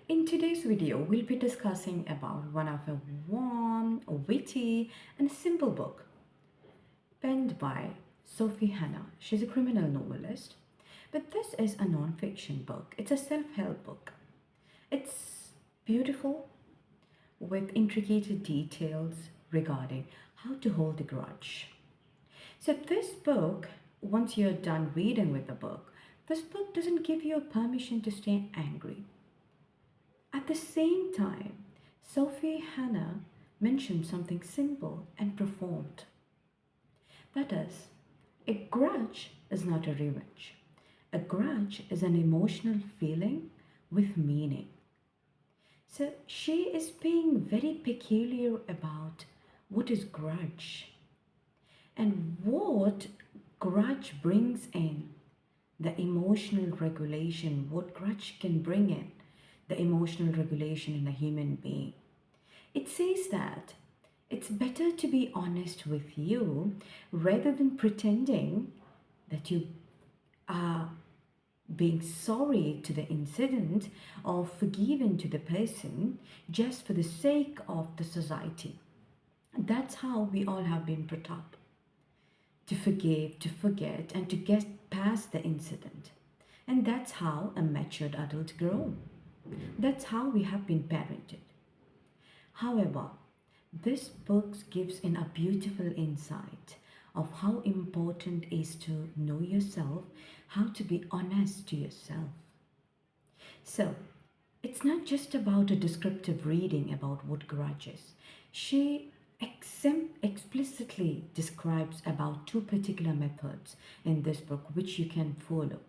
In today's video, we'll be discussing about one of a warm, witty, and simple book penned by Sophie Hannah. She's a criminal novelist, but this is a non-fiction book. It's a self-help book. It's beautiful with intricate details regarding how to hold a grudge. So this book, once you're done reading with the book, this book doesn't give you a permission to stay angry. At the same time, Sophie Hannah mentioned something simple and profound. That is, a grudge is not a revenge. A grudge is an emotional feeling with meaning. So she is being very peculiar about what is grudge and what grudge brings in, the emotional regulation, what grudge can bring in the emotional regulation in a human being. It says that it's better to be honest with you rather than pretending that you are being sorry to the incident or forgiven to the person just for the sake of the society. That's how we all have been brought up, to forgive, to forget, and to get past the incident. And that's how a matured adult grows. That's how we have been parented. However, this book gives in a beautiful insight of how important is to know yourself, how to be honest to yourself. So, it's not just about a descriptive reading about what grudge is. She explicitly describes about two particular methods in this book which you can follow,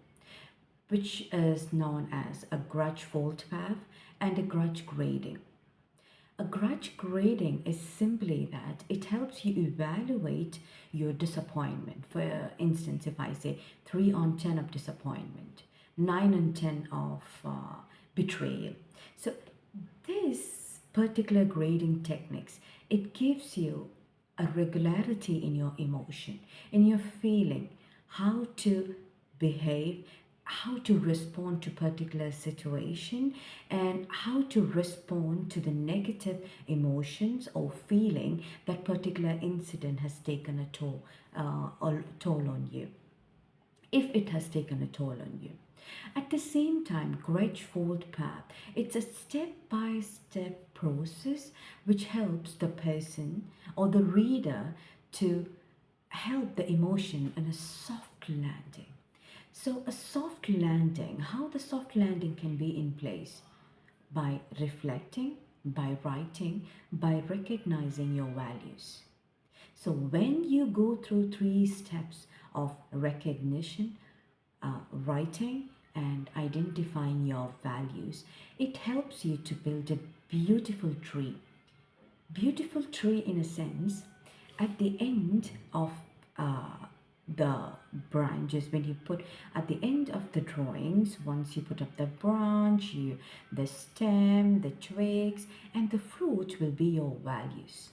which is known as a grudge fault path and a grudge grading. A grudge grading is simply that it helps you evaluate your disappointment. For instance, if I say 3 on 10 of disappointment, 9 on 10 of betrayal. So this particular grading techniques, it gives you a regularity in your emotion, in your feeling, how to behave, how to respond to particular situation, and how to respond to the negative emotions or feeling that particular incident has taken a toll on you, if it has taken a toll on you. At the same time, grudge fault path, it's a step-by-step process which helps the person or the reader to help the emotion in a soft landing. So a soft landing, how the soft landing can be in place? By reflecting, by writing, by recognizing your values. So when you go through 3 steps of recognition, writing, and identifying your values, it helps you to build a beautiful tree. Beautiful tree in a sense, at the end of the branches, when you put at the end of the drawings, once you put up the branch, the stem, the twigs, and the fruit will be your values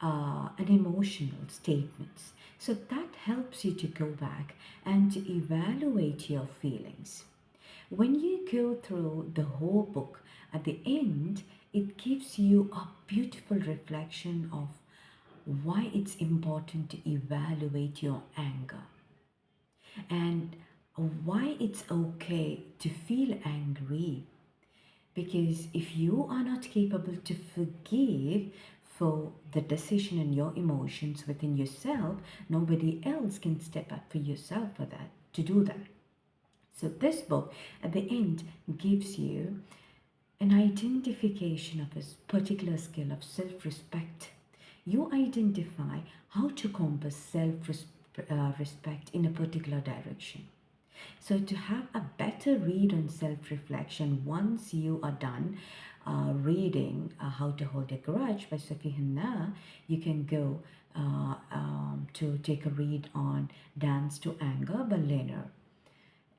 and emotional statements. So that helps you to go back and to evaluate your feelings. When you go through the whole book, at the end, it gives you a beautiful reflection of why it's important to evaluate your anger and why it's okay to feel angry. Because if you are not capable to forgive for the decision and your emotions within yourself, nobody else can step up for yourself for that, to do that. So this book at the end gives you an identification of a particular skill of self-respect. You identify how to compass self-respect in a particular direction. So to have a better read on self-reflection, once you are done reading How to Hold a Grudge by Sophie Hannah, you can go to take a read on Dance to Anger by Leonard.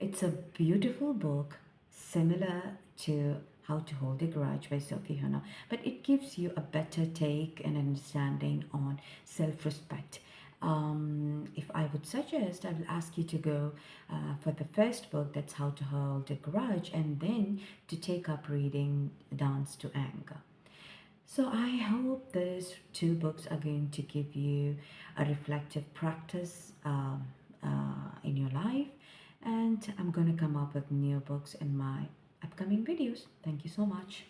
It's a beautiful book, similar to How to Hold a Grudge by Sophie Hannah, but it gives you a better take and understanding on self-respect. If I would suggest, I will ask you to go for the first book, that's How to Hold a Grudge, and then to take up reading Dance to Anger. So I hope these two books are going to give you a reflective practice in your life, and I'm going to come up with new books in my upcoming videos. Thank you so much.